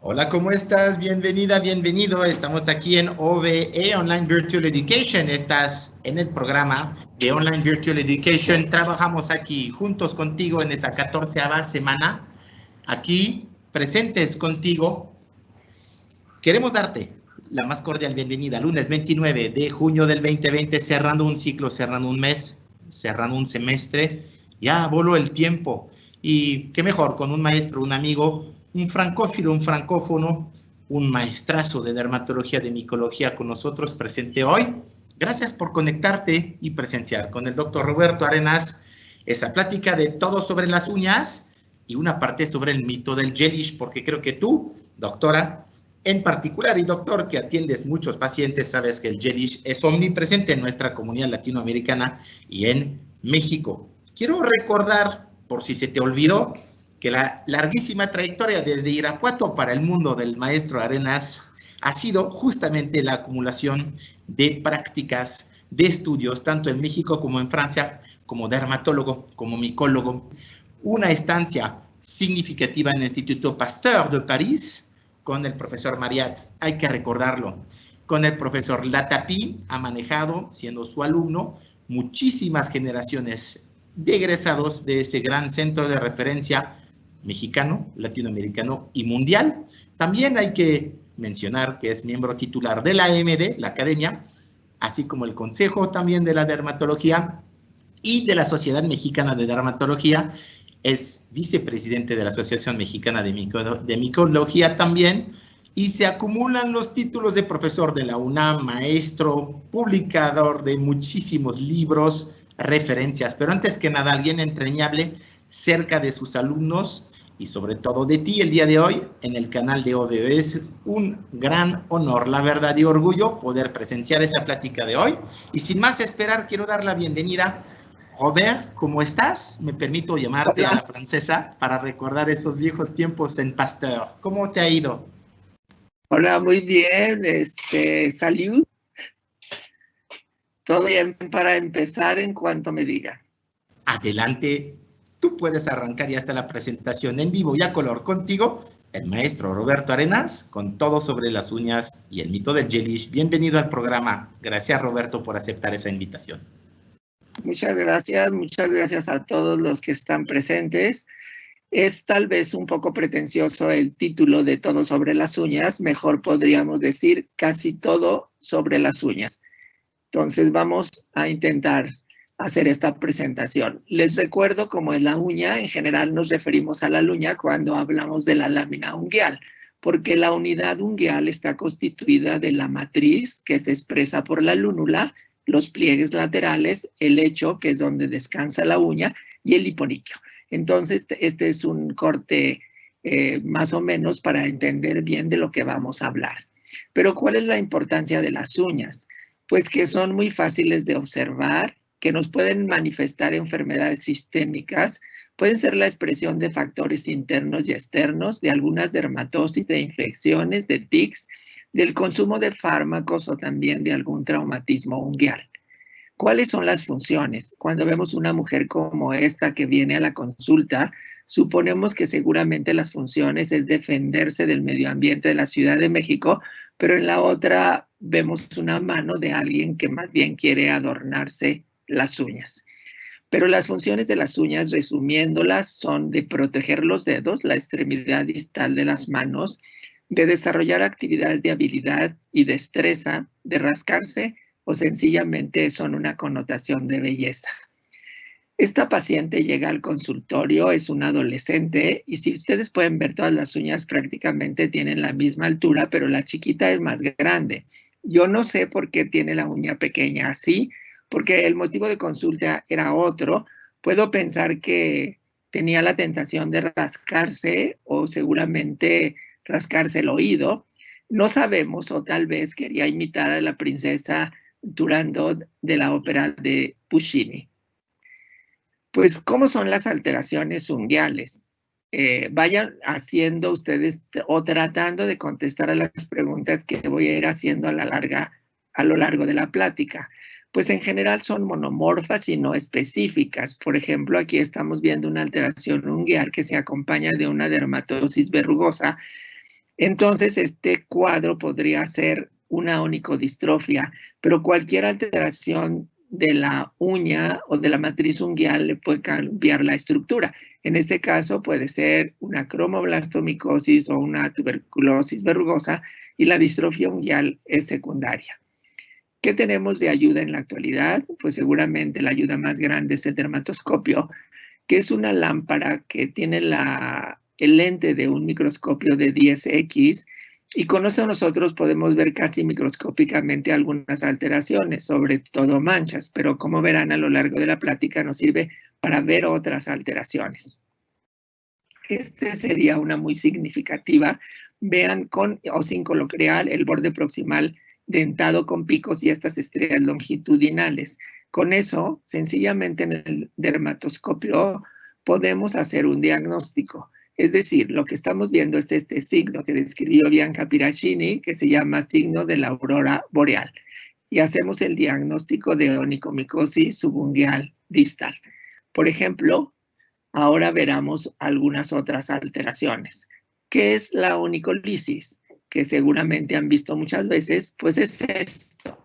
Hola, ¿cómo estás? Bienvenida, bienvenido. Estamos aquí en OVE, Online Virtual Education. Estás en el programa de Online Virtual Education. Trabajamos aquí juntos contigo en esa 14ª semana. Aquí, presentes contigo. Queremos darte la más cordial bienvenida. Lunes 29 de junio del 2020, cerrando un ciclo, cerrando un mes, cerrando un semestre. Ya voló el tiempo. Y qué mejor con un maestro, un amigo, un francófilo, un francófono, un maestrazo de dermatología, de micología con nosotros presente hoy. Gracias por conectarte y presenciar con el doctor Roberto Arenas esa plática de todo sobre las uñas y una parte sobre el mito del gelish, porque creo que tú, doctora, en particular, y doctor, que atiendes muchos pacientes, sabes que el gelish es omnipresente en nuestra comunidad latinoamericana y en México. Quiero recordar, por si se te olvidó, que la larguísima trayectoria desde Irapuato para el mundo del maestro Arenas ha sido justamente la acumulación de prácticas, de estudios, tanto en México como en Francia, como dermatólogo, como micólogo. Una estancia significativa en el Instituto Pasteur de París, con el profesor Mariat, hay que recordarlo. Con el profesor Latapy ha manejado, siendo su alumno, muchísimas generaciones de egresados de ese gran centro de referencia mexicano, latinoamericano y mundial. También hay que mencionar que es miembro titular de la AMD, la academia, así como el Consejo también de la Dermatología y de la Sociedad Mexicana de Dermatología. Es vicepresidente de la Asociación Mexicana de Micología también, y se acumulan los títulos de profesor de la UNAM, maestro, publicador de muchísimos libros, referencias, pero antes que nada, alguien entrañable cerca de sus alumnos y sobre todo de ti el día de hoy en el canal de OVE. Es un gran honor, la verdad, y orgullo poder presenciar esa plática de hoy. Y sin más esperar, quiero dar la bienvenida. Robert, ¿cómo estás? Me permito llamarte Hola. A la francesa para recordar esos viejos tiempos en Pasteur. ¿Cómo te ha ido? Hola, muy bien. Salud. Todo bien para empezar en cuanto me diga. Adelante. Tú puedes arrancar ya hasta la presentación en vivo y a color contigo, el maestro Roberto Arenas, con todo sobre las uñas y el mito del gelish. Bienvenido al programa. Gracias, Roberto, por aceptar esa invitación. Muchas gracias a todos los que están presentes. Es tal vez un poco pretencioso el título de Todo sobre las uñas, mejor podríamos decir casi todo sobre las uñas. Entonces vamos a intentar hacer esta presentación. Les recuerdo cómo es la uña. En general nos referimos a la uña cuando hablamos de la lámina unguial, porque la unidad unguial está constituida de la matriz, que se expresa por la lúnula, los pliegues laterales, el lecho, que es donde descansa la uña, y el hiponiquio. Entonces, este es un corte más o menos para entender bien de lo que vamos a hablar. Pero, ¿cuál es la importancia de las uñas? Pues que son muy fáciles de observar, que nos pueden manifestar enfermedades sistémicas, pueden ser la expresión de factores internos y externos, de algunas dermatosis, de infecciones, de tics, del consumo de fármacos o también de algún traumatismo unguial. ¿Cuáles son las funciones? Cuando vemos una mujer como esta que viene a la consulta, suponemos que seguramente las funciones es defenderse del medio ambiente de la Ciudad de México, pero en la otra vemos una mano de alguien que más bien quiere adornarse las uñas. Pero las funciones de las uñas, resumiéndolas, son de proteger los dedos, la extremidad distal de las manos, de desarrollar actividades de habilidad y destreza, de rascarse o sencillamente son una connotación de belleza. Esta paciente llega al consultorio, es una adolescente, y si ustedes pueden ver, todas las uñas prácticamente tienen la misma altura, pero la chiquita es más grande. Yo no sé por qué tiene la uña pequeña así, porque el motivo de consulta era otro. Puedo pensar que tenía la tentación de rascarse o seguramente rascarse el oído. No sabemos, o tal vez quería imitar a la princesa Turandot de la ópera de Puccini. Pues, ¿cómo son las alteraciones unguiales? Vayan haciendo ustedes o tratando de contestar a las preguntas que voy a ir haciendo a lo largo de la plática. Pues en general son monomorfas y no específicas. Por ejemplo, aquí estamos viendo una alteración unguial que se acompaña de una dermatosis verrugosa Entonces, este cuadro podría ser una onicodistrofia, pero cualquier alteración de la uña o de la matriz unguial le puede cambiar la estructura. En este caso puede ser una cromoblastomicosis o una tuberculosis verrugosa y la distrofia unguial es secundaria. ¿Qué tenemos de ayuda en la actualidad? Pues seguramente la ayuda más grande es el dermatoscopio, que es una lámpara que tiene el lente de un microscopio de 10X y con eso nosotros podemos ver casi microscópicamente algunas alteraciones, sobre todo manchas, pero como verán a lo largo de la plática nos sirve para ver otras alteraciones. Este sería una muy significativa. Vean con o sin coloquial el borde proximal dentado con picos y estas estrellas longitudinales. Con eso, sencillamente en el dermatoscopio podemos hacer un diagnóstico. Es decir, lo que estamos viendo es este signo que describió Bianca Piracini, que se llama signo de la aurora boreal. Y hacemos el diagnóstico de onicomicosis subungual distal. Por ejemplo, ahora veremos algunas otras alteraciones. ¿Qué es la onicolisis? Que seguramente han visto muchas veces, pues es esto.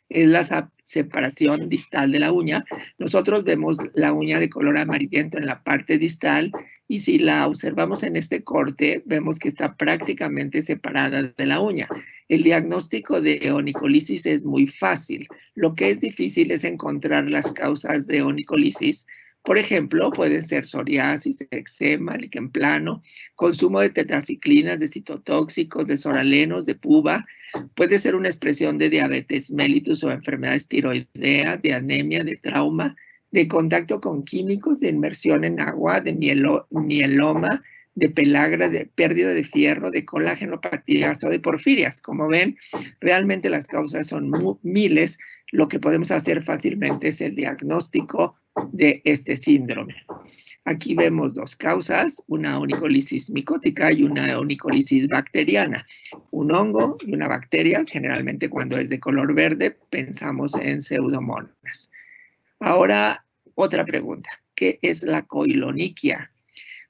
Es la separación distal de la uña. Nosotros vemos la uña de color amarillento en la parte distal y si la observamos en este corte, vemos que está prácticamente separada de la uña. El diagnóstico de onicolisis es muy fácil. Lo que es difícil es encontrar las causas de onicolisis. Por ejemplo, puede ser psoriasis, eczema, líquen plano, consumo de tetraciclinas, de citotóxicos, de soralenos, de puba. Puede ser una expresión de diabetes mellitus o enfermedades tiroideas, de anemia, de trauma, de contacto con químicos, de inmersión en agua, de mieloma, de pelagra, de pérdida de fierro, de colágenopatías o de porfirias. Como ven, realmente las causas son miles. Lo que podemos hacer fácilmente es el diagnóstico de este síndrome. Aquí vemos dos causas, una onicolisis micótica y una onicolisis bacteriana. Un hongo y una bacteria, generalmente cuando es de color verde, pensamos en pseudomonas. Ahora, otra pregunta. ¿Qué es la coiloniquia?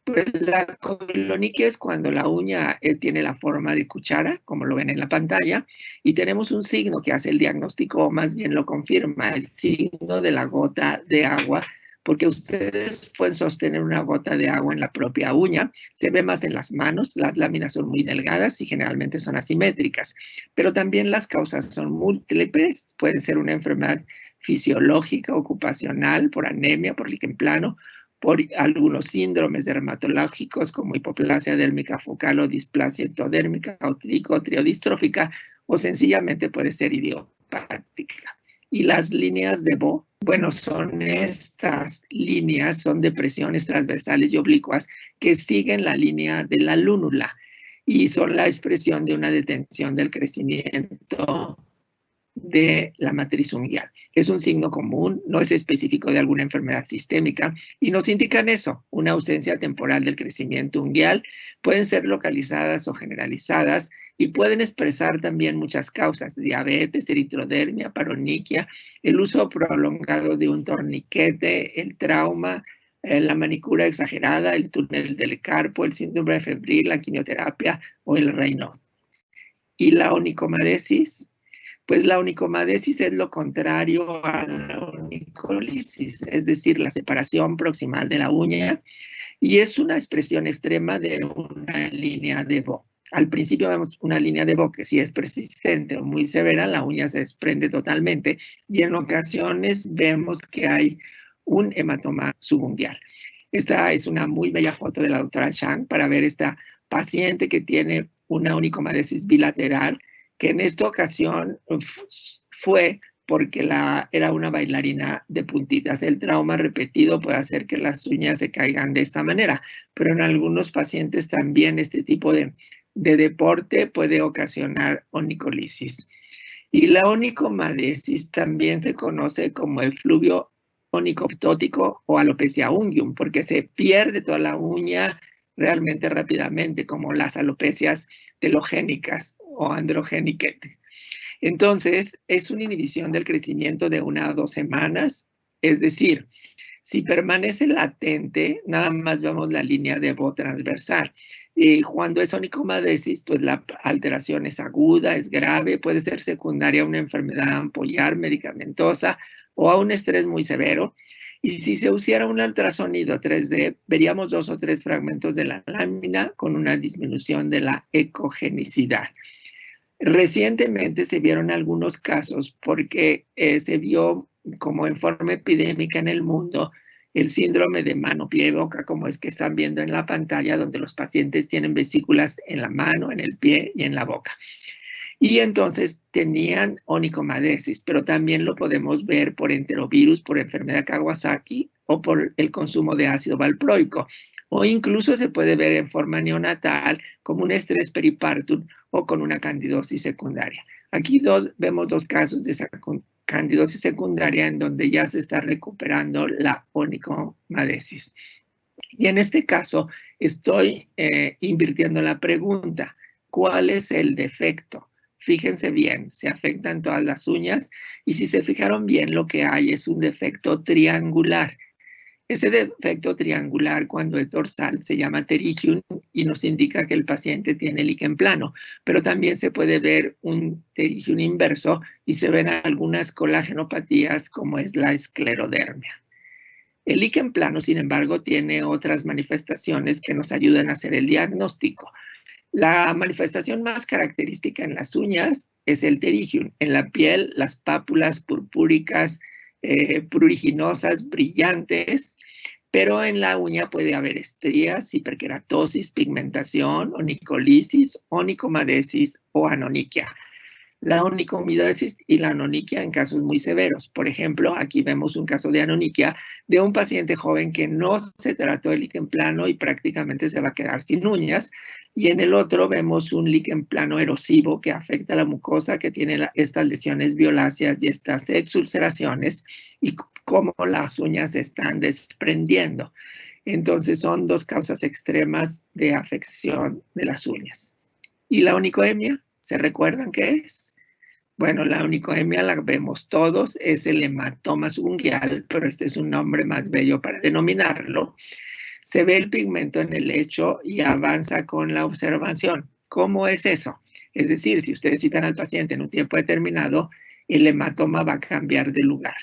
Pues la coiloniquia es cuando la uña tiene la forma de cuchara, como lo ven en la pantalla, y tenemos un signo que hace el diagnóstico, o más bien lo confirma, el signo de la gota de agua, porque ustedes pueden sostener una gota de agua en la propia uña, se ve más en las manos, las láminas son muy delgadas y generalmente son asimétricas, pero también las causas son múltiples, puede ser una enfermedad fisiológica, ocupacional, por anemia, por líquen plano, por algunos síndromes dermatológicos como hipoplasia dérmica focal o displasia ectodérmica o triodistrófica, o sencillamente puede ser idiopática. Y las líneas de Bo, bueno, son estas líneas, son depresiones transversales y oblicuas que siguen la línea de la lúnula y son la expresión de una detención del crecimiento de la matriz unguial. Es un signo común, no es específico de alguna enfermedad sistémica y nos indican eso, una ausencia temporal del crecimiento unguial. Pueden ser localizadas o generalizadas y pueden expresar también muchas causas, diabetes, eritrodermia, paroniquia, el uso prolongado de un torniquete, el trauma, la manicura exagerada, el túnel del carpo, el síndrome febril, la quimioterapia o el Raynaud. Y la onicomadesis, pues la onicomadesis es lo contrario a la onicolisis, es decir, la separación proximal de la uña, y es una expresión extrema de una línea de Bo. Al principio vemos una línea de Bo que si es persistente o muy severa, la uña se desprende totalmente, y en ocasiones vemos que hay un hematoma subunguial. Esta es una muy bella foto de la doctora Shang para ver esta paciente que tiene una onicomadesis bilateral, que en esta ocasión fue porque era una bailarina de puntitas. El trauma repetido puede hacer que las uñas se caigan de esta manera, pero en algunos pacientes también este tipo de deporte puede ocasionar onicolisis. Y la onicomadesis también se conoce como efluvio onicoptótico o alopecia unguium, porque se pierde toda la uña realmente rápidamente, como las alopecias telogénicas o androgeniquetes. Entonces, es una inhibición del crecimiento de 1 a 2 semanas, es decir, Si permanece latente, nada más vemos la línea de Bo transversal. Cuando es onicomadesis, pues la alteración es aguda, es grave, puede ser secundaria a una enfermedad ampollar medicamentosa o a un estrés muy severo. Y si se usara un ultrasonido 3D, veríamos 2 o 3 fragmentos de la lámina con una disminución de la ecogenicidad. Recientemente se vieron algunos casos porque se vio como en forma epidémica en el mundo el síndrome de mano, pie y boca, como es que están viendo en la pantalla, donde los pacientes tienen vesículas en la mano, en el pie y en la boca. Y entonces tenían onicomadesis, pero también lo podemos ver por enterovirus, por enfermedad Kawasaki o por el consumo de ácido valproico. O incluso se puede ver en forma neonatal como un estrés peripartum o con una candidosis secundaria. Aquí vemos 2 casos de esa candidosis secundaria en donde ya se está recuperando la onicomadesis. Y en este caso estoy invirtiendo la pregunta, ¿cuál es el defecto? Fíjense bien, se afectan todas las uñas y si se fijaron bien lo que hay es un defecto triangular. Ese defecto triangular cuando es dorsal se llama pterygium y nos indica que el paciente tiene líquen plano, pero también se puede ver un pterygium inverso y se ven algunas colagenopatías como es la esclerodermia. El líquen plano, sin embargo, tiene otras manifestaciones que nos ayudan a hacer el diagnóstico. La manifestación más característica en las uñas es el pterygium. En la piel, las pápulas purpúricas, pruriginosas, brillantes, pero en la uña puede haber estrías, hiperkeratosis, pigmentación, onicolisis, onicomadesis o anonychia. La onicomidosis y la anonychia en casos muy severos. Por ejemplo, aquí vemos un caso de anonychia de un paciente joven que no se trató el líquen plano y prácticamente se va a quedar sin uñas. Y en el otro vemos un líquen plano erosivo que afecta a la mucosa, que tiene estas lesiones violáceas y estas exulceraciones y cómo las uñas se están desprendiendo. Entonces son 2 causas extremas de afección de las uñas. ¿Y la onicoemia? ¿Se recuerdan qué es? Bueno, la onicoemia la vemos todos, es el hematoma subungual, pero este es un nombre más bello para denominarlo. Se ve el pigmento en el lecho y avanza con la observación. ¿Cómo es eso? Es decir, si ustedes citan al paciente en un tiempo determinado, el hematoma va a cambiar de lugar.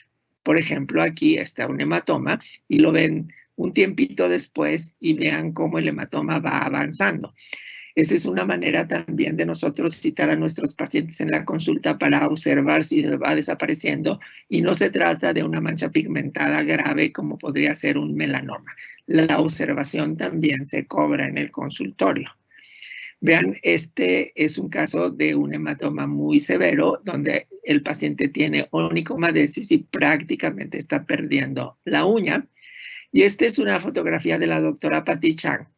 Por ejemplo, aquí está un hematoma y lo ven un tiempito después y vean cómo el hematoma va avanzando. Esa es una manera también de nosotros citar a nuestros pacientes en la consulta para observar si va desapareciendo y no se trata de una mancha pigmentada grave como podría ser un melanoma. La observación también se cobra en el consultorio. Vean, este es un caso de un hematoma muy severo donde el paciente tiene onicomadesis y prácticamente está perdiendo la uña. Y esta es una fotografía de la doctora Patty Chang.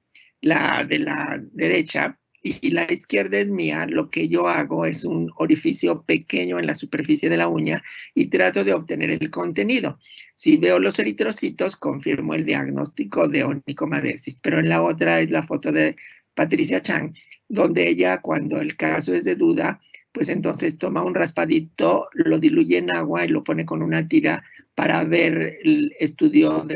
La de la derecha y la izquierda es mía. Lo que yo hago es un orificio pequeño en la superficie de la uña y trato de obtener el contenido. Si veo los eritrocitos, confirmo el diagnóstico de onicomadesis, pero en la otra es la foto de Patricia Chang, donde ella, cuando el caso es de duda, pues entonces toma un raspadito, lo diluye en agua y lo pone con una tira para ver el estudio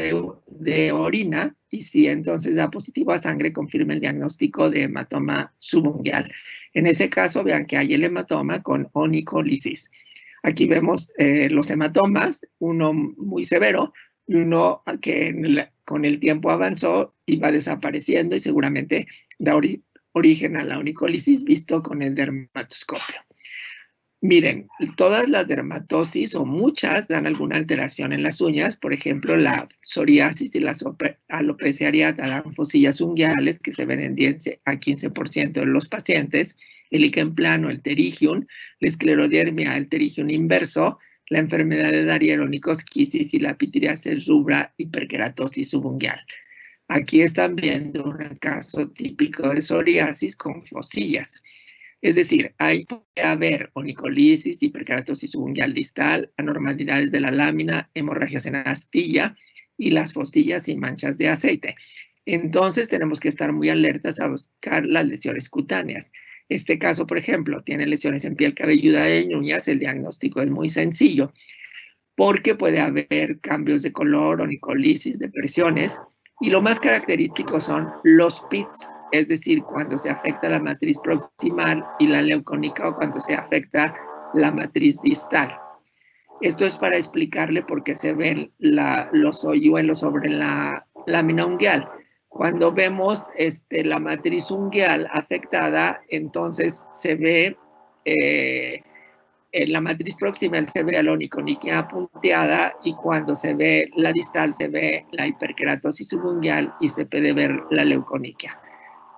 de orina y si entonces da positivo a sangre, confirma el diagnóstico de hematoma subungual. En ese caso, vean que hay el hematoma con onicolisis. Aquí vemos los hematomas, uno muy severo y uno que con el tiempo avanzó y va desapareciendo y seguramente da origen a la onicolisis visto con el dermatoscopio. Miren, todas las dermatosis o muchas dan alguna alteración en las uñas, por ejemplo, la psoriasis y la alopecia areata dan fosillas unguiales que se ven en 10 a 15% de los pacientes, el líquen plano, el pterygium, la esclerodermia, el pterygium inverso, la enfermedad de Darien, onicoschistis y la pitiriasis rubra, hiperkeratosis subungual. Aquí están viendo un caso típico de psoriasis con fosillas. Es decir, puede haber onicolisis, hiperkeratosis subungual distal, anormalidades de la lámina, hemorragias en astilla y las fosillas y manchas de aceite. Entonces tenemos que estar muy alertas a buscar las lesiones cutáneas. Este caso, por ejemplo, tiene lesiones en piel cabelluda y en uñas, el diagnóstico es muy sencillo. porque puede haber cambios de color, onicolisis, depresiones, y lo más característico son los PITs, es decir, cuando se afecta la matriz proximal y la leucónica o cuando se afecta la matriz distal. Esto es para explicarle por qué se ven los hoyuelos sobre la lámina unguial. Cuando vemos la matriz unguial afectada, entonces se ve, en la matriz proximal se ve la oniconiquia punteada, y cuando se ve la distal se ve la hiperkeratosis subunguial y se puede ver la leuconiquia.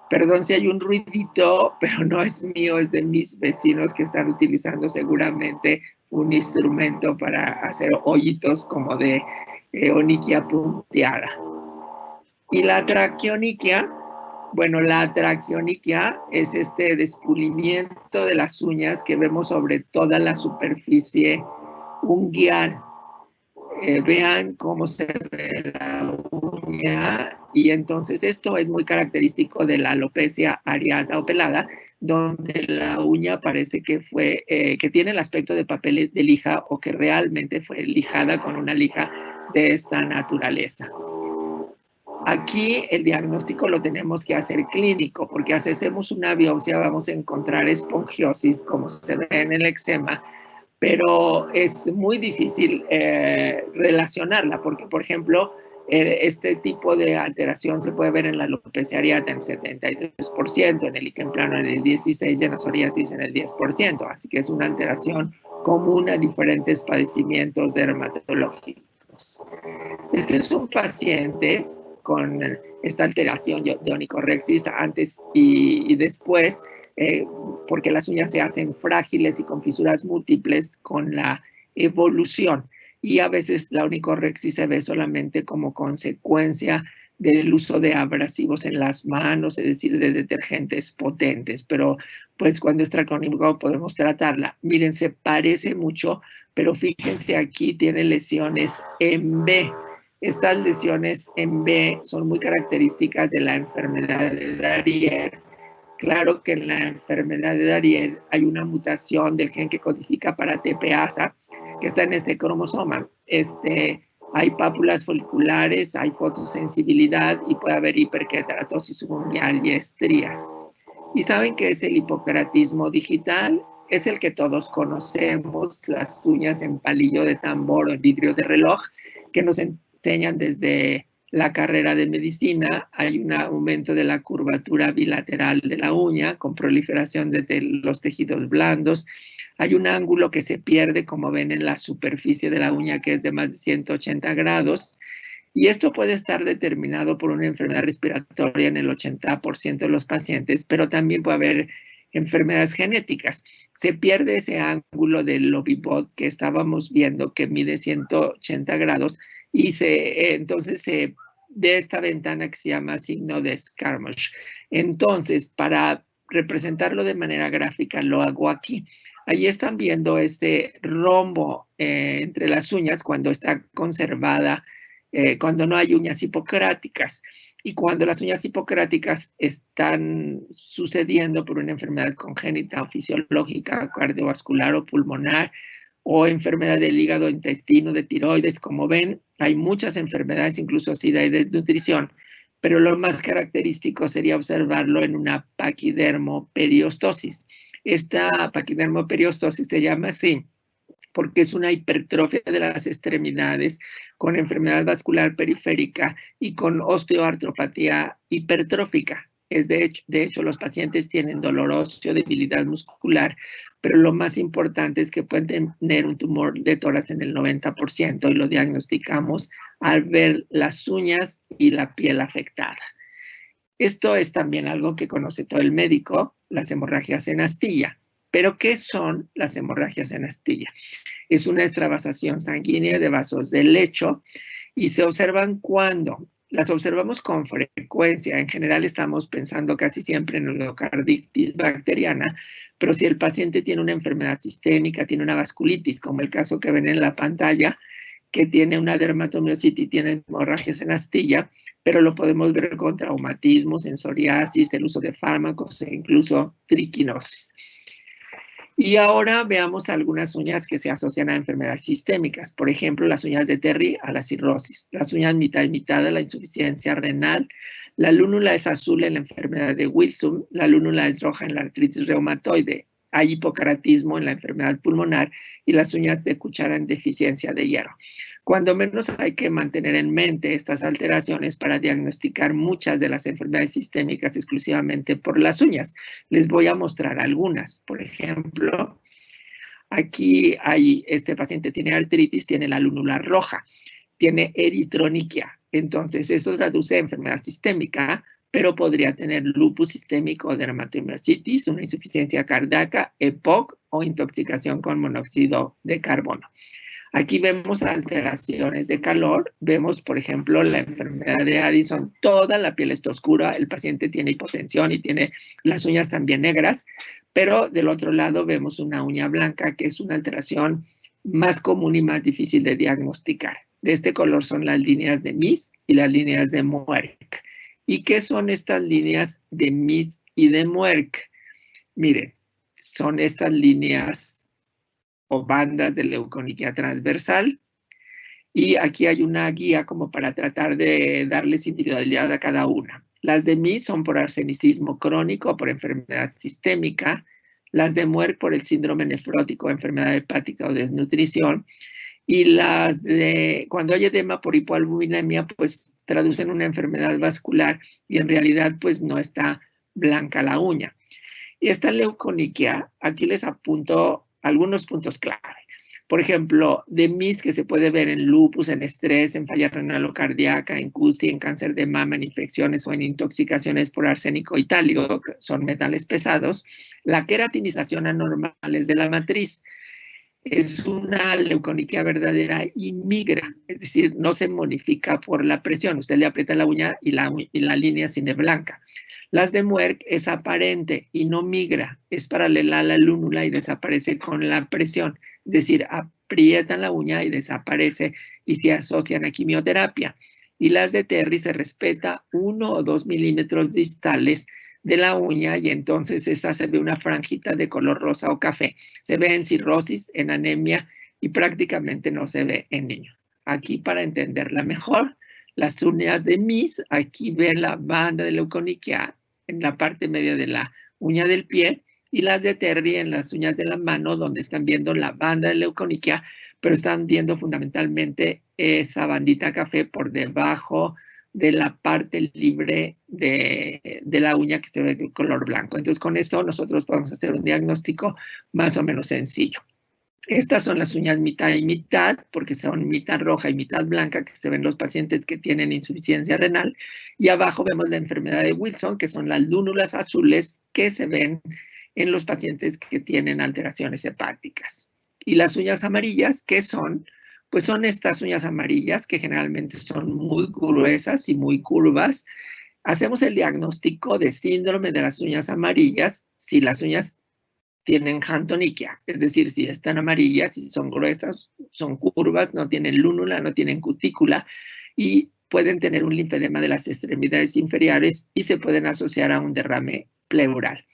Perdón si hay un ruidito, pero no es mío, es de mis vecinos que están utilizando seguramente un instrumento para hacer hoyitos como de oniquia punteada. Y la traqueoniquia, bueno, la traqueoniquia es este despulimiento de las uñas que vemos sobre toda la superficie unguial. Vean cómo se ve la uña, y entonces esto es muy característico de la alopecia areata o pelada, donde la uña parece que fue, que tiene el aspecto de papel de lija, o que realmente fue lijada con una lija de esta naturaleza. Aquí el diagnóstico lo tenemos que hacer clínico, porque si hacemos una biopsia vamos a encontrar espongiosis, como se ve en el eczema, pero es muy difícil relacionarla, porque, por ejemplo, este tipo de alteración se puede ver en la alopecia areata en 73%, en el líquen plano en el 16%, y en la psoriasis en el 10%, así que es una alteración común a diferentes padecimientos dermatológicos. Este es un paciente con esta alteración de onicorexis antes y después, porque las uñas se hacen frágiles y con fisuras múltiples con la evolución, y a veces la onicorexis se ve solamente como consecuencia del uso de abrasivos en las manos, es decir, de detergentes potentes, pero pues cuando es tracónico podemos tratarla. Miren, se parece mucho, pero fíjense, aquí tiene lesiones en B. Estas lesiones en B son muy características de la enfermedad de Darrier. Claro que en la enfermedad de Darrier hay una mutación del gen que codifica para TPasa, que está en este cromosoma. Hay pápulas foliculares, hay fotosensibilidad y puede haber hiperkeratosis subunguial y estrías. ¿Y saben qué es el hipoceratismo digital? Es el que todos conocemos, las uñas en palillo de tambor o en vidrio de reloj, que nos enseñan desde la carrera de medicina. Hay un aumento de la curvatura bilateral de la uña con proliferación de los tejidos blandos. Hay un ángulo que se pierde, como ven en la superficie de la uña, que es de más de 180 grados. Y esto puede estar determinado por una enfermedad respiratoria en el 80% de los pacientes, pero también puede haber enfermedades genéticas. Se pierde ese ángulo del lobibot que estábamos viendo, que mide 180 grados, y entonces se ve esta ventana que se llama signo de Scaramouche. Entonces, para representarlo de manera gráfica, lo hago aquí. Ahí están viendo este rombo entre las uñas cuando está conservada, cuando no hay uñas hipocráticas. Y cuando las uñas hipocráticas están sucediendo por una enfermedad congénita o fisiológica, cardiovascular o pulmonar, o enfermedad del hígado, intestino, de tiroides, como ven, hay muchas enfermedades, incluso si de desnutrición, pero lo más característico sería observarlo en una paquidermoperiostosis. Esta paquidermoperiostosis se llama así porque es una hipertrofia de las extremidades con enfermedad vascular periférica y con osteoartropatía hipertrófica. De hecho, los pacientes tienen dolor óseo, debilidad muscular, pero lo más importante es que pueden tener un tumor de tórax en el 90%, y lo diagnosticamos al ver las uñas y la piel afectada. Esto es también algo que conoce todo el médico, las hemorragias en astilla. ¿Pero qué son las hemorragias en astilla? Es una extravasación sanguínea de vasos del lecho, y se observan cuando las observamos con frecuencia. En general estamos pensando casi siempre en endocarditis bacteriana, pero si el paciente tiene una enfermedad sistémica, tiene una vasculitis, como el caso que ven en la pantalla, que tiene una dermatomiositis y tiene hemorragias en astilla, pero lo podemos ver con traumatismos, en psoriasis, el uso de fármacos e incluso triquinosis. Y ahora veamos algunas uñas que se asocian a enfermedades sistémicas. Por ejemplo, las uñas de Terry a la cirrosis, las uñas mitad y mitad a la insuficiencia renal, la lúnula es azul en la enfermedad de Wilson, la lúnula es roja en la artritis reumatoide, hay hipocaratismo en la enfermedad pulmonar y las uñas de cuchara en deficiencia de hierro. Cuando menos hay que mantener en mente estas alteraciones para diagnosticar muchas de las enfermedades sistémicas exclusivamente por las uñas. Les voy a mostrar algunas. Por ejemplo, aquí este paciente tiene artritis, tiene la lúnula roja, tiene eritroniquia. Entonces, esto traduce a enfermedad sistémica, pero podría tener lupus sistémico, dermatomiositis, una insuficiencia cardíaca, EPOC o intoxicación con monóxido de carbono. Aquí vemos alteraciones de calor, vemos, por ejemplo, la enfermedad de Addison, toda la piel está oscura, el paciente tiene hipotensión y tiene las uñas también negras, pero del otro lado vemos una uña blanca, que es una alteración más común y más difícil de diagnosticar. De este color son las líneas de Mies y las líneas de Muerck. ¿Y qué son estas líneas de Mies y de Muerck? Miren, son estas líneas o bandas de leuconiquia transversal. Y aquí hay una guía como para tratar de darles individualidad a cada una. Las de Mies son por arsenicismo crónico o por enfermedad sistémica. Las de Muerck por el síndrome nefrótico, enfermedad hepática o desnutrición. Y las de, cuando hay edema por hipoalbuminemia, pues traducen una enfermedad vascular y en realidad pues no está blanca la uña. Y esta leuconiquia, aquí les apunto algunos puntos clave. Por ejemplo, de Mies que se puede ver en lupus, en estrés, en falla renal o cardíaca, en CUSI, en cáncer de mama, en infecciones o en intoxicaciones por arsénico itálico, que son metales pesados. La queratinización anormal es de la matriz. Es una leuconiquia verdadera y migra, es decir, no se modifica por la presión. Usted le aprieta la uña y la línea sigue blanca. Las de Muerck es aparente y no migra, es paralela a la lúnula y desaparece con la presión. Es decir, aprietan la uña y desaparece y se asocian a quimioterapia. Y las de Terry se respeta 1 o 2 milímetros distales de la uña y entonces esa se ve una franjita de color rosa o café. Se ve en cirrosis, en anemia y prácticamente no se ve en niños. Aquí para entenderla mejor, las uñas de Mies, aquí ve la banda de leuconiquia en la parte media de la uña del pie y las de Terry en las uñas de la mano donde están viendo la banda de leuconiquia, pero están viendo fundamentalmente esa bandita café por debajo de la parte libre de la uña que se ve de color blanco. Entonces con esto nosotros podemos hacer un diagnóstico más o menos sencillo. Estas son las uñas mitad y mitad, porque son mitad roja y mitad blanca, que se ven los pacientes que tienen insuficiencia renal. Y abajo vemos la enfermedad de Wilson, que son las lúnulas azules que se ven en los pacientes que tienen alteraciones hepáticas. Y las uñas amarillas, ¿qué son? Pues son estas uñas amarillas que generalmente son muy gruesas y muy curvas. Hacemos el diagnóstico de síndrome de las uñas amarillas si las uñas tienen xanthoniquia, es decir, si están amarillas, si son gruesas, son curvas, no tienen lúnula, no tienen cutícula y pueden tener un linfedema de las extremidades inferiores y se pueden asociar a un derrame pleural.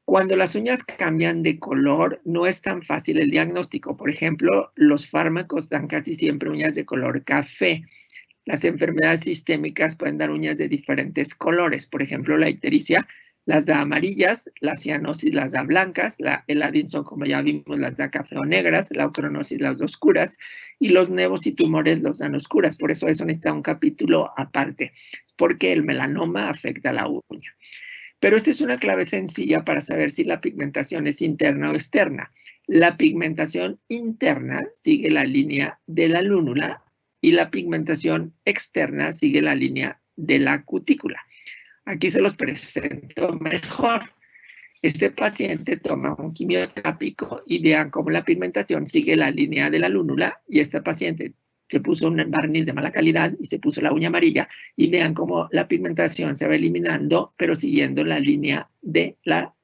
Cuando las uñas cambian de color, no es tan fácil el diagnóstico. Por ejemplo, los fármacos dan casi siempre uñas de color café. Las enfermedades sistémicas pueden dar uñas de diferentes colores. Por ejemplo, la ictericia las da amarillas, la cianosis las da blancas, el Addison, como ya vimos, las da café o negras, la ochronosis las da oscuras, y los nevos y tumores los dan oscuras. Por eso necesita un capítulo aparte, porque el melanoma afecta a la uña. Pero esta es una clave sencilla para saber si la pigmentación es interna o externa. La pigmentación interna sigue la línea de la lúnula y la pigmentación externa sigue la línea de la cutícula. Aquí se los presento mejor. Este paciente toma un quimioterápico y vean cómo la pigmentación sigue la línea de la lúnula y este paciente se puso un barniz de mala calidad y se puso la uña amarilla y vean cómo la pigmentación se va eliminando pero siguiendo la línea de la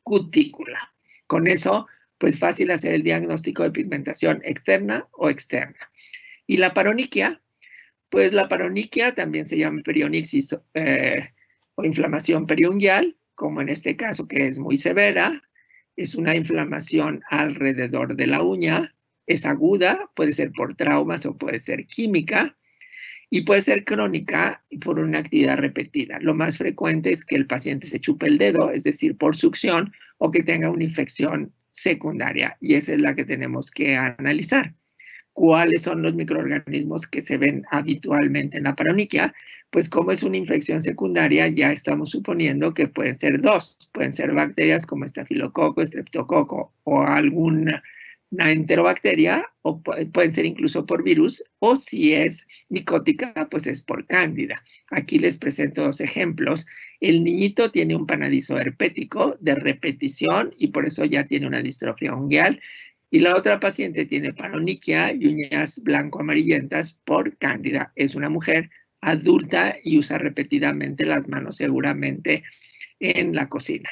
cutícula. Con eso, pues fácil hacer el diagnóstico de pigmentación externa o externa. Y la paroniquia, pues la paroniquia también se llama perionixis o inflamación periungual, como en este caso que es muy severa, Es una inflamación alrededor de la uña, es aguda, puede ser por traumas o puede ser química, y puede ser crónica por una actividad repetida. Lo más frecuente es que el paciente se chupe el dedo, es decir, por succión, o que tenga una infección secundaria, y esa es la que tenemos que analizar. ¿Cuáles son los microorganismos que se ven habitualmente en la paroniquia? Pues como es una infección secundaria, ya estamos suponiendo que pueden ser dos. Pueden ser bacterias como estafilococo, estreptococo o alguna enterobacteria, o pueden ser incluso por virus, o si es micótica, pues es por cándida. Aquí les presento dos ejemplos. El niñito tiene un panadizo herpético de repetición y por eso ya tiene una distrofia ungueal. Y la otra paciente tiene paroniquia y uñas blanco-amarillentas por cándida. Es una mujer adulta y usa repetidamente las manos seguramente en la cocina.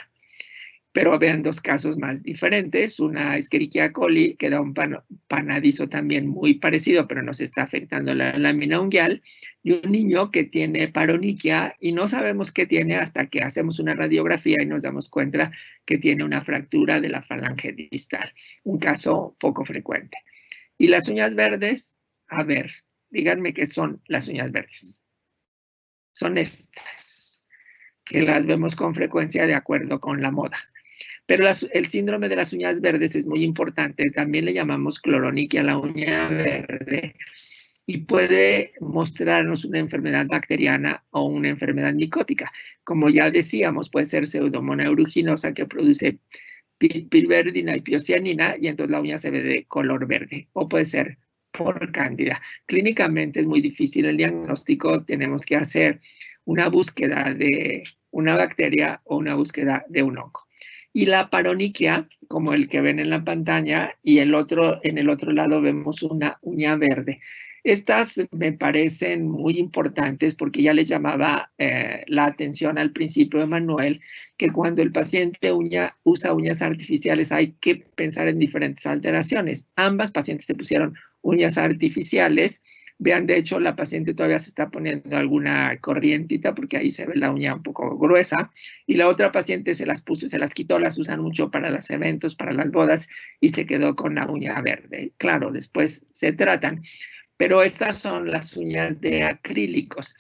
Pero vean dos casos más diferentes. Una Escherichia coli, que da un panadizo también muy parecido, pero nos está afectando la lámina ungueal. Y un niño que tiene paroniquia y no sabemos qué tiene hasta que hacemos una radiografía y nos damos cuenta que tiene una fractura de la falange distal. Un caso poco frecuente. Y las uñas verdes, a ver, díganme qué son las uñas verdes. Son estas, que las vemos con frecuencia de acuerdo con la moda. Pero el síndrome de las uñas verdes es muy importante. También le llamamos cloroniquia a la uña verde y puede mostrarnos una enfermedad bacteriana o una enfermedad micótica. Como ya decíamos, puede ser pseudomonas aeruginosa que produce pilverdina y piocianina y entonces la uña se ve de color verde, o puede ser por cándida. Clínicamente es muy difícil el diagnóstico. Tenemos que hacer una búsqueda de una bacteria o una búsqueda de un hongo. Y la paroniquia, como el que ven en la pantalla, y en el otro lado vemos una uña verde. Estas me parecen muy importantes porque ya les llamaba la atención al principio, Emanuel, que cuando el paciente usa uñas artificiales hay que pensar en diferentes alteraciones. Ambas pacientes se pusieron uñas artificiales. Vean, de hecho, la paciente todavía se está poniendo alguna corrientita porque ahí se ve la uña un poco gruesa. Y la otra paciente se las puso, se las quitó, las usan mucho para los eventos, para las bodas, y se quedó con la uña verde. Claro, después se tratan. Pero estas son las uñas de acrílicos.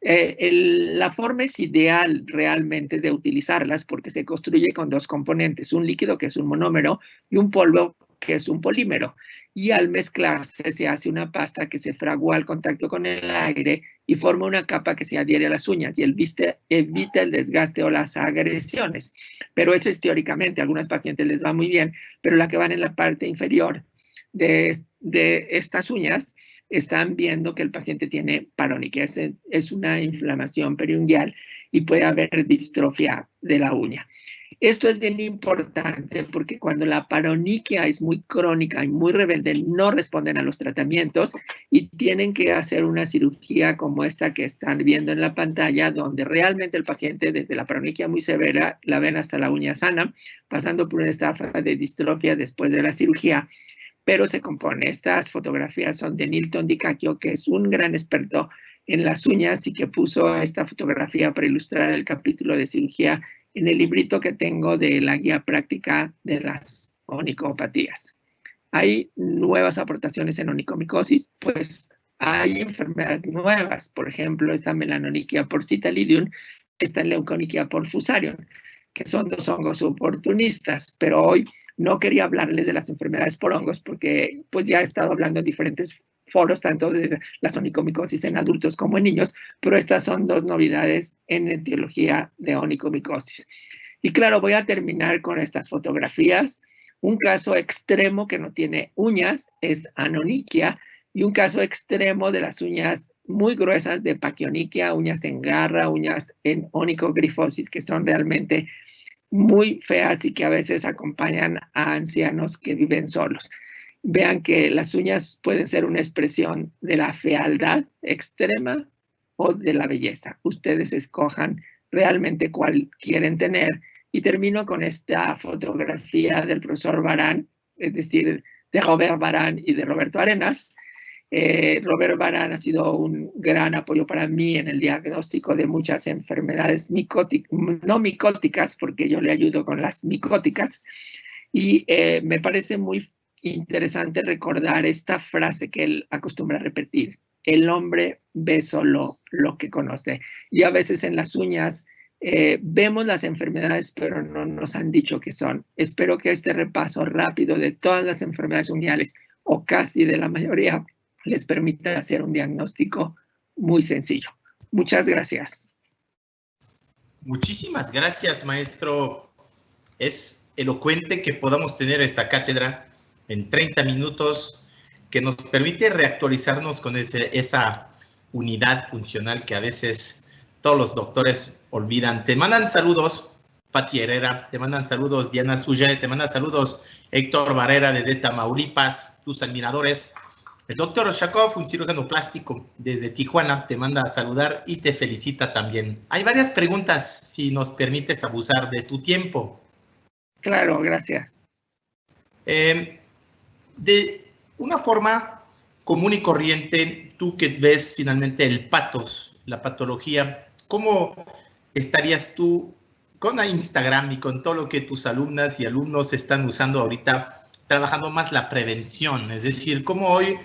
La forma es ideal realmente de utilizarlas porque se construye con dos componentes, un líquido que es un monómero y un polvo que es un polímero. Y al mezclarse se hace una pasta que se fragua al contacto con el aire y forma una capa que se adhiere a las uñas y evita el desgaste o las agresiones. Pero eso es teóricamente, a algunos pacientes les va muy bien, pero la que van en la parte inferior de estas uñas están viendo que el paciente tiene paroniquia. Es una inflamación periungueal y puede haber distrofia de la uña. Esto es bien importante porque cuando la paroniquia es muy crónica y muy rebelde, no responden a los tratamientos y tienen que hacer una cirugía como esta que están viendo en la pantalla, donde realmente el paciente, desde la paroniquia muy severa, la ven hasta la uña sana, pasando por una etapa de distrofia después de la cirugía. Pero se compone. Estas fotografías son de Nilton Di Cacchio, que es un gran experto en las uñas y que puso esta fotografía para ilustrar el capítulo de cirugía en el librito que tengo de la guía práctica de las onicopatías. Hay nuevas aportaciones en onicomicosis, pues hay enfermedades nuevas, por ejemplo, esta melanoniquia por Citalidium, esta leuconiquia por Fusarium, que son dos hongos oportunistas, pero hoy no quería hablarles de las enfermedades por hongos porque pues ya he estado hablando en diferentes foros, tanto de la onicomicosis en adultos como en niños, pero estas son dos novedades en etiología de onicomicosis. Y claro, voy a terminar con estas fotografías. Un caso extremo que no tiene uñas es anoniquia y un caso extremo de las uñas muy gruesas de paquioniquia, uñas en garra, uñas en onicogrifosis, que son realmente muy feas y que a veces acompañan a ancianos que viven solos. Vean que las uñas pueden ser una expresión de la fealdad extrema o de la belleza. Ustedes escojan realmente cuál quieren tener. Y termino con esta fotografía del profesor Barán, es decir, de Robert Barán y de Roberto Arenas. Robert Barán ha sido un gran apoyo para mí en el diagnóstico de muchas enfermedades no micóticas, porque yo le ayudo con las micóticas. Y me parece muy interesante recordar esta frase que él acostumbra repetir: el hombre ve solo lo que conoce. Y a veces en las uñas vemos las enfermedades, pero no nos han dicho qué son. Espero que este repaso rápido de todas las enfermedades uñales, o casi de la mayoría, les permita hacer un diagnóstico muy sencillo. Muchas gracias. Muchísimas gracias, maestro. Es elocuente que podamos tener esta cátedra en 30 minutos que nos permite reactualizarnos con esa unidad funcional que a veces todos los doctores olvidan. Te mandan saludos, Pati Herrera, te mandan saludos, Diana Suye, te mandan saludos, Héctor Barrera de Tamaulipas, tus admiradores. El doctor Oshakov, un cirujano plástico desde Tijuana, te manda a saludar y te felicita también. Hay varias preguntas, si nos permites abusar de tu tiempo. Claro, gracias. De una forma común y corriente, tú que ves finalmente el patos, la patología, ¿cómo estarías tú con Instagram y con todo lo que tus alumnas y alumnos están usando ahorita, trabajando más la prevención? Es decir, ¿cómo hoy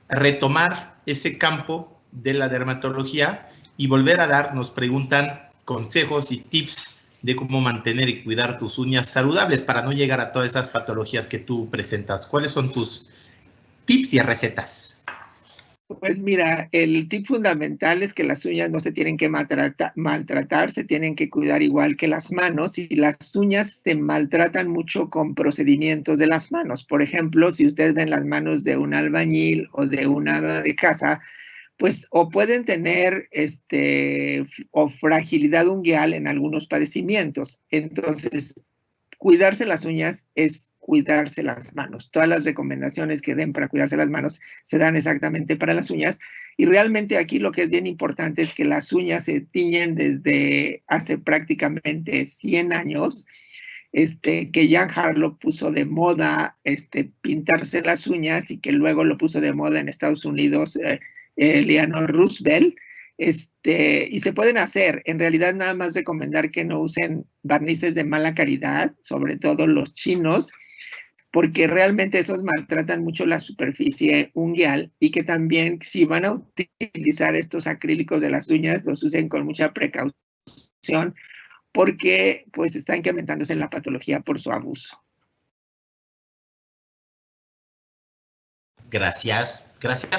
retomar ese campo de la dermatología y volver a dar, nos preguntan, consejos y tips de cómo mantener y cuidar tus uñas saludables para no llegar a todas esas patologías que tú presentas? ¿Cuáles son tus tips y recetas? Pues mira, el tip fundamental es que las uñas no se tienen que maltratar, se tienen que cuidar igual que las manos, y las uñas se maltratan mucho con procedimientos de las manos. Por ejemplo, si ustedes ven las manos de un albañil o de una ama de casa, pues o pueden tener o fragilidad ungueal en algunos padecimientos. Entonces, cuidarse las uñas es cuidarse las manos. Todas las recomendaciones que den para cuidarse las manos se dan exactamente para las uñas. Y realmente aquí lo que es bien importante es que las uñas se tiñen desde hace prácticamente 100 años. Que Jan Harlow puso de moda pintarse las uñas, y que luego lo puso de moda en Estados Unidos Eleanor Roosevelt. Y se pueden hacer. En realidad, nada más recomendar que no usen barnices de mala calidad, sobre todo los chinos, porque realmente esos maltratan mucho la superficie ungueal, y que también, si van a utilizar estos acrílicos de las uñas, los usen con mucha precaución, porque pues está incrementándose en la patología por su abuso. Gracias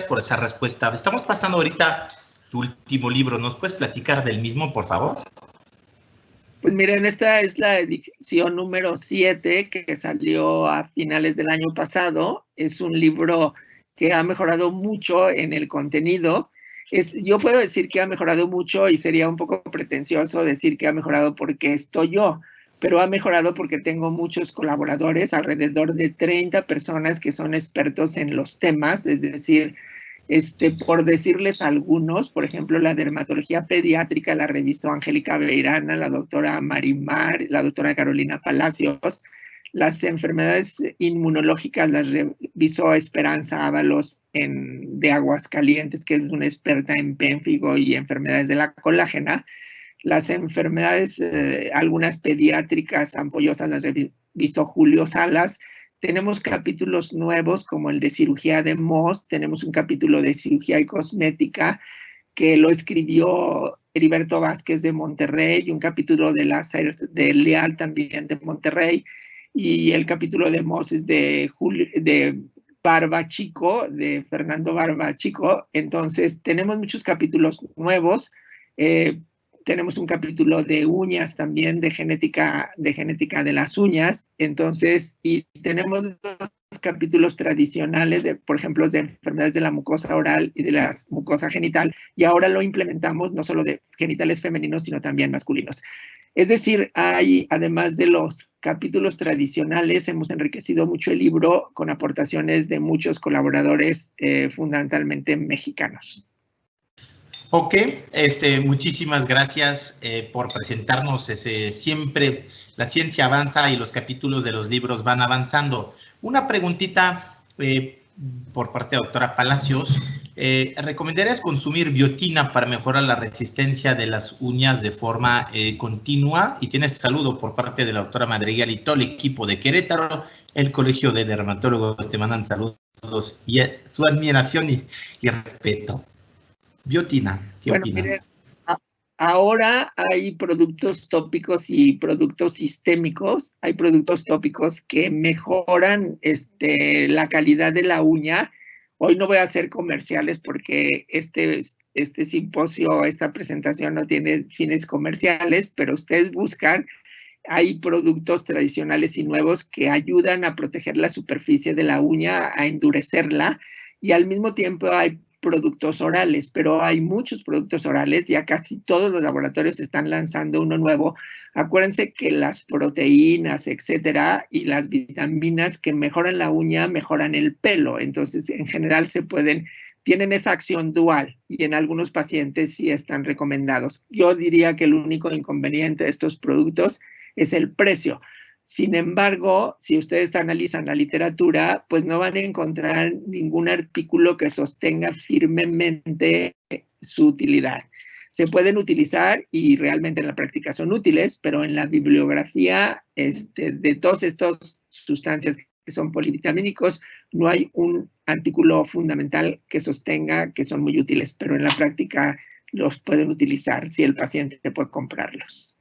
por esa respuesta. Estamos pasando ahorita tu último libro. ¿Nos puedes platicar del mismo, por favor? Pues miren, esta es la edición número 7 que salió a finales del año pasado. Es un libro que ha mejorado mucho en el contenido. Yo puedo decir que ha mejorado mucho, y sería un poco pretencioso decir que ha mejorado porque estoy yo, pero ha mejorado porque tengo muchos colaboradores, alrededor de 30 personas que son expertos en los temas. Es decir, por decirles algunos, por ejemplo, la dermatología pediátrica la revisó Angélica Beirana, la doctora Marimar, la doctora Carolina Palacios. Las enfermedades inmunológicas las revisó Esperanza Ábalos de Aguascalientes, que es una experta en pénfigo y enfermedades de la colágena. Las enfermedades, algunas pediátricas ampollosas, las revisó Julio Salas. Tenemos capítulos nuevos como el de cirugía de Mohs, tenemos un capítulo de cirugía y cosmética que lo escribió Heriberto Vázquez de Monterrey, y un capítulo de Leal también de Monterrey, y el capítulo de Mohs es de Barba Chico, de Fernando Barba Chico. Entonces tenemos muchos capítulos nuevos. Tenemos un capítulo de uñas también, de genética de las uñas. Entonces, y tenemos los capítulos tradicionales, por ejemplo, de enfermedades de la mucosa oral y de la mucosa genital, y ahora lo implementamos no solo de genitales femeninos, sino también masculinos. Es decir, además de los capítulos tradicionales, hemos enriquecido mucho el libro con aportaciones de muchos colaboradores, fundamentalmente mexicanos. Ok, muchísimas gracias por presentarnos. Siempre la ciencia avanza y los capítulos de los libros van avanzando. Una preguntita por parte de la doctora Palacios. ¿recomendarías consumir biotina para mejorar la resistencia de las uñas de forma continua? Y tienes saludo por parte de la doctora Madrigal y todo el equipo de Querétaro, el Colegio de Dermatólogos te mandan saludos y su admiración y respeto. Biotina, ¿qué opinas? Mire, ahora hay productos tópicos y productos sistémicos. Hay productos tópicos que mejoran la calidad de la uña. Hoy no voy a hacer comerciales porque este simposio, esta presentación no tiene fines comerciales, pero ustedes buscan, hay productos tradicionales y nuevos que ayudan a proteger la superficie de la uña, a endurecerla, y al mismo tiempo hay productos orales, pero hay muchos productos orales, ya casi todos los laboratorios están lanzando uno nuevo. Acuérdense que las proteínas, etcétera, y las vitaminas que mejoran la uña, mejoran el pelo, entonces en general tienen esa acción dual y en algunos pacientes sí están recomendados. Yo diría que el único inconveniente de estos productos es el precio. Sin embargo, si ustedes analizan la literatura, pues no van a encontrar ningún artículo que sostenga firmemente su utilidad. Se pueden utilizar y realmente en la práctica son útiles, pero en la bibliografía de todas estas sustancias que son polivitamínicos, no hay un artículo fundamental que sostenga que son muy útiles, pero en la práctica los pueden utilizar si el paciente puede comprarlos.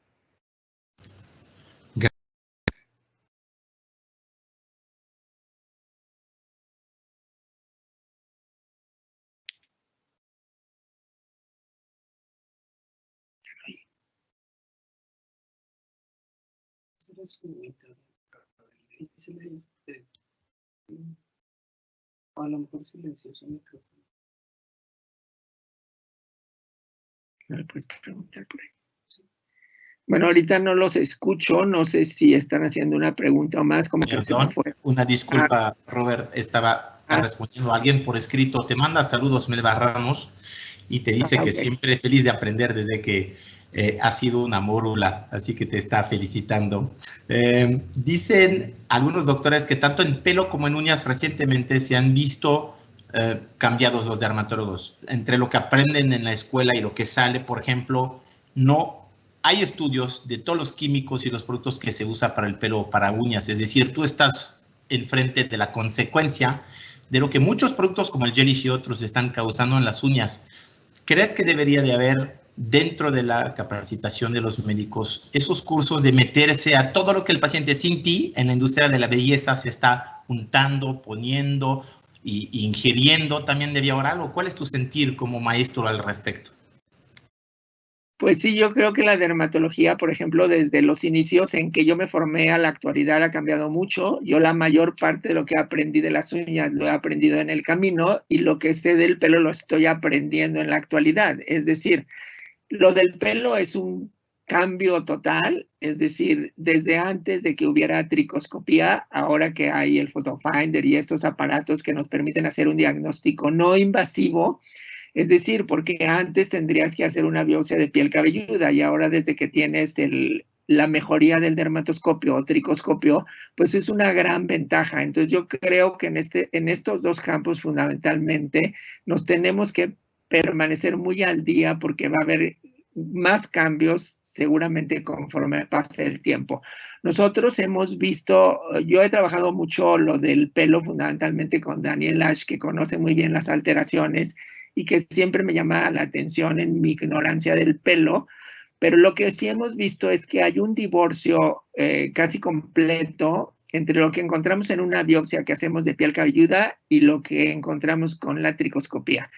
A lo mejor silencioso micrófono. ¿Me puedes preguntar por ahí? Sí. Bueno, ahorita no los escucho, no sé si están haciendo una pregunta o más. Como Perdón, que fue. Una disculpa, Robert, estaba respondiendo a alguien por escrito. Te manda saludos, Melba Ramos, y te dice que siempre feliz de aprender desde que ha sido una mórula, así que te está felicitando. Dicen algunos doctores que tanto en pelo como en uñas recientemente se han visto cambiados los dermatólogos. Entre lo que aprenden en la escuela y lo que sale, por ejemplo, no hay estudios de todos los químicos y los productos que se usa para el pelo o para uñas. Es decir, tú estás enfrente de la consecuencia de lo que muchos productos como el Gelish y otros están causando en las uñas. ¿Crees que debería de haber dentro de la capacitación de los médicos esos cursos de meterse a todo lo que el paciente sin ti en la industria de la belleza se está untando, poniendo e ingiriendo también de vía oral? ¿O cuál es tu sentir como maestro al respecto? Pues sí, yo creo que la dermatología, por ejemplo, desde los inicios en que yo me formé a la actualidad ha cambiado mucho. Yo la mayor parte de lo que aprendí de las uñas lo he aprendido en el camino y lo que sé del pelo lo estoy aprendiendo en la actualidad. Es decir, lo del pelo es un cambio total, es decir, desde antes de que hubiera tricoscopía, ahora que hay el PhotoFinder y estos aparatos que nos permiten hacer un diagnóstico no invasivo. Es decir, porque antes tendrías que hacer una biopsia de piel cabelluda y ahora desde que tienes la mejoría del dermatoscopio o tricoscopio, pues es una gran ventaja. Entonces yo creo que en estos dos campos fundamentalmente nos tenemos que permanecer muy al día porque va a haber más cambios seguramente conforme pase el tiempo. Nosotros hemos visto, yo he trabajado mucho lo del pelo fundamentalmente con Daniel Ash, que conoce muy bien las alteraciones y que siempre me llama la atención en mi ignorancia del pelo, pero lo que sí hemos visto es que hay un divorcio casi completo entre lo que encontramos en una biopsia que hacemos de piel cabelluda y lo que encontramos con la tricoscopía.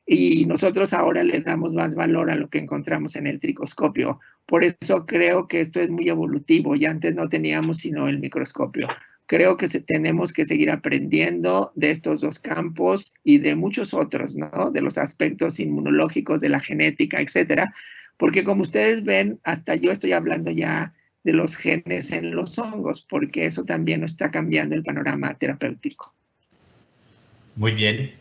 Y nosotros ahora le damos más valor a lo que encontramos en el tricoscopio. Por eso creo que esto es muy evolutivo y antes no teníamos sino el microscopio. Creo que tenemos que seguir aprendiendo de estos dos campos y de muchos otros, ¿no? De los aspectos inmunológicos, de la genética, etcétera. Porque como ustedes ven, hasta yo estoy hablando ya de los genes en los hongos, porque eso también está cambiando el panorama terapéutico. Muy bien.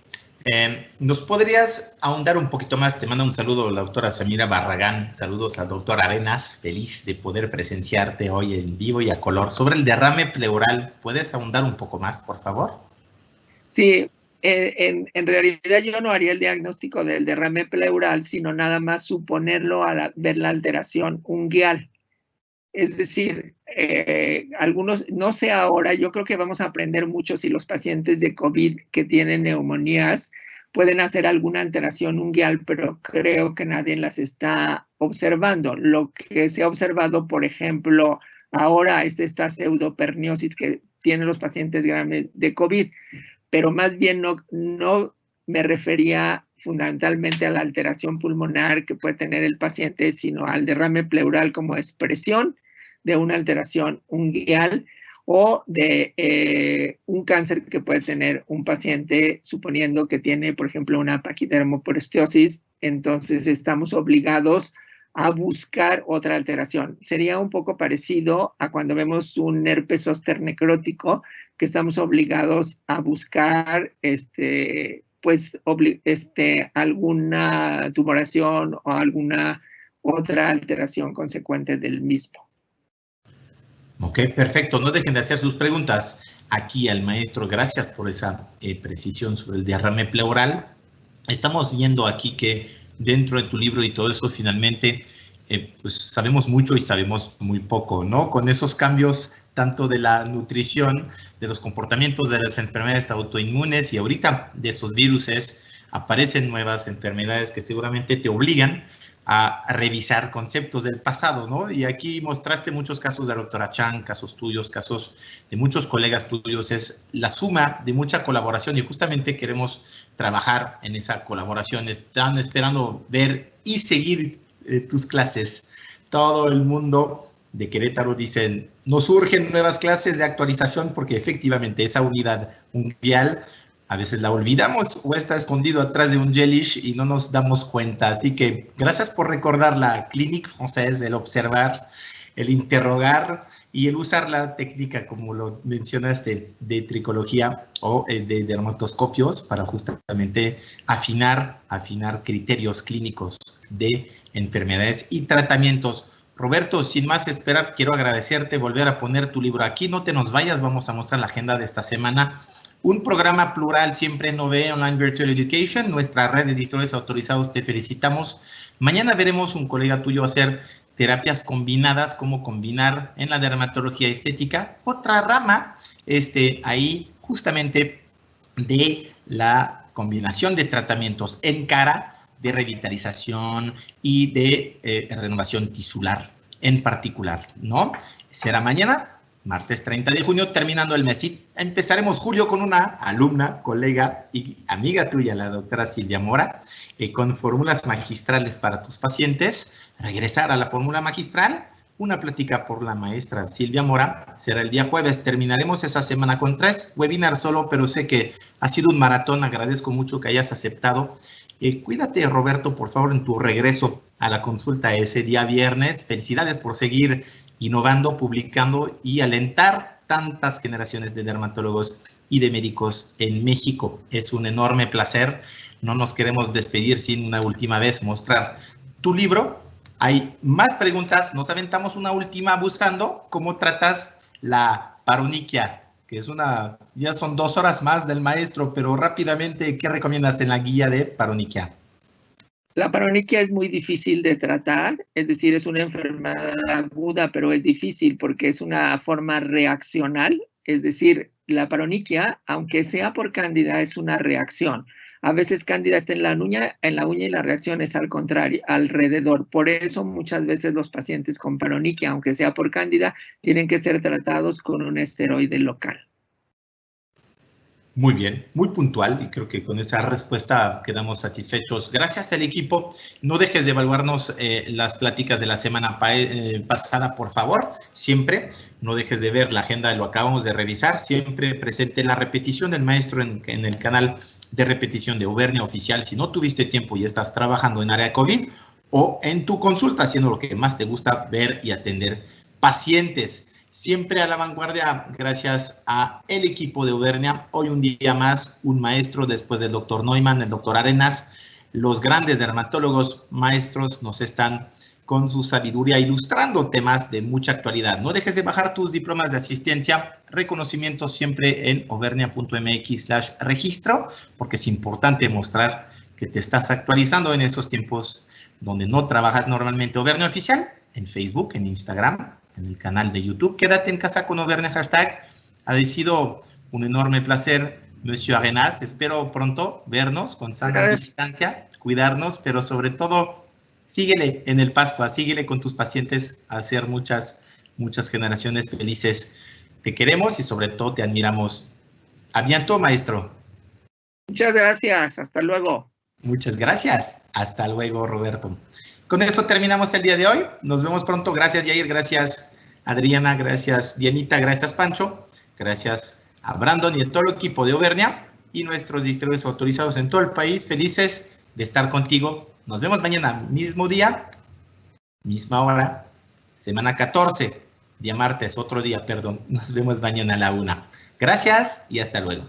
¿Nos podrías ahondar un poquito más? Te manda un saludo la doctora Samira Barragán. Saludos al doctor Arenas. Feliz de poder presenciarte hoy en vivo y a color. Sobre el derrame pleural, ¿puedes ahondar un poco más, por favor? Sí, En realidad yo no haría el diagnóstico del derrame pleural, sino nada más suponerlo al ver la alteración unguial. Es decir, algunos, no sé ahora, yo creo que vamos a aprender mucho si los pacientes de COVID que tienen neumonías pueden hacer alguna alteración unguial, pero creo que nadie las está observando. Lo que se ha observado, por ejemplo, ahora es esta pseudoperniosis que tienen los pacientes graves de COVID, pero más bien no me refería fundamentalmente a la alteración pulmonar que puede tener el paciente, sino al derrame pleural como expresión de una alteración unguial o de un cáncer que puede tener un paciente, suponiendo que tiene, por ejemplo, una paquidermoporestiosis. Entonces estamos obligados a buscar otra alteración. Sería un poco parecido a cuando vemos un herpes zóster necrótico, que estamos obligados a buscar alguna tumoración o alguna otra alteración consecuente del mismo. Ok, perfecto. No dejen de hacer sus preguntas aquí al maestro. Gracias por esa precisión sobre el derrame pleural. Estamos viendo aquí que dentro de tu libro y todo eso, finalmente, pues sabemos mucho y sabemos muy poco, ¿no? Con esos cambios tanto de la nutrición, de los comportamientos de las enfermedades autoinmunes y ahorita de esos viruses, aparecen nuevas enfermedades que seguramente te obligan a revisar conceptos del pasado, ¿no? Y aquí mostraste muchos casos de la doctora Chan, casos tuyos, casos de muchos colegas tuyos. Es la suma de mucha colaboración y justamente queremos trabajar en esa colaboración. Están esperando ver y seguir tus clases. Todo el mundo de Querétaro dicen, nos surgen nuevas clases de actualización porque efectivamente esa unidad unguial a veces la olvidamos o está escondido atrás de un gelish y no nos damos cuenta. Así que gracias por recordar la Clinique Française, el observar, el interrogar y el usar la técnica, como lo mencionaste, de tricología o de dermatoscopios para justamente afinar criterios clínicos de enfermedades y tratamientos. Roberto, sin más esperar, quiero agradecerte, volver a poner tu libro aquí. No te nos vayas, vamos a mostrar la agenda de esta semana. Un programa plural siempre en OVE Online Virtual Education, nuestra red de distores autorizados, te felicitamos. Mañana veremos un colega tuyo hacer terapias combinadas, cómo combinar en la dermatología estética. Otra rama, ahí justamente de la combinación de tratamientos en cara, de revitalización y de renovación tisular en particular, ¿no? Será mañana. Martes 30 de junio, terminando el mes. Y empezaremos, Julio, con una alumna, colega y amiga tuya, la doctora Silvia Mora, con fórmulas magistrales para tus pacientes. Regresar a la fórmula magistral, una plática por la maestra Silvia Mora. Será el día jueves. Terminaremos esa semana con 3 webinars solo, pero sé que ha sido un maratón. Agradezco mucho que hayas aceptado. Cuídate, Roberto, por favor, en tu regreso a la consulta ese día viernes. Felicidades por seguir innovando, publicando y alentar tantas generaciones de dermatólogos y de médicos en México. Es un enorme placer. No nos queremos despedir sin una última vez mostrar tu libro. Hay más preguntas. Nos aventamos una última buscando cómo tratas la paronychia, que es ya son 2 horas más del maestro, pero rápidamente, ¿qué recomiendas en la guía de paronychia? La paronychia es muy difícil de tratar, es decir, es una enfermedad aguda, pero es difícil porque es una forma reaccional, es decir, la paronychia, aunque sea por cándida, es una reacción. A veces cándida está en la uña y la reacción es al contrario, alrededor. Por eso muchas veces los pacientes con paronychia, aunque sea por cándida, tienen que ser tratados con un esteroide local. Muy bien, muy puntual y creo que con esa respuesta quedamos satisfechos. Gracias al equipo. No dejes de evaluarnos las pláticas de la semana pasada, por favor. Siempre no dejes de ver la agenda, lo acabamos de revisar. Siempre presente la repetición del maestro en el canal de repetición de Auvernia Oficial. Si no tuviste tiempo y estás trabajando en área COVID o en tu consulta haciendo lo que más te gusta, ver y atender pacientes. Siempre a la vanguardia, gracias a el equipo de Auvernia. Hoy un día más, un maestro después del doctor Neumann, el doctor Arenas. Los grandes dermatólogos maestros nos están con su sabiduría ilustrando temas de mucha actualidad. No dejes de bajar tus diplomas de asistencia, reconocimiento siempre en auvernia.mx/registro, porque es importante mostrar que te estás actualizando en esos tiempos donde no trabajas normalmente. Auvernia Oficial, en Facebook, en Instagram, en el canal de YouTube. Quédate en casa con Auvernia hashtag. Ha sido un enorme placer, Monsieur Arenas. Espero pronto vernos con sana distancia, cuidarnos, pero sobre todo, síguele en el Pascua, síguele con tus pacientes a hacer muchas generaciones felices. Te queremos y sobre todo te admiramos. A bientôt, maestro. Muchas gracias. Hasta luego. Muchas gracias. Hasta luego, Roberto. Con esto terminamos el día de hoy. Nos vemos pronto. Gracias, Yair. Gracias, Adriana. Gracias, Dianita. Gracias, Pancho. Gracias a Brandon y a todo el equipo de Auvernia y nuestros distribuidores autorizados en todo el país. Felices de estar contigo. Nos vemos mañana, mismo día, misma hora, semana 14, día martes, otro día, perdón. Nos vemos mañana a la 1. Gracias y hasta luego.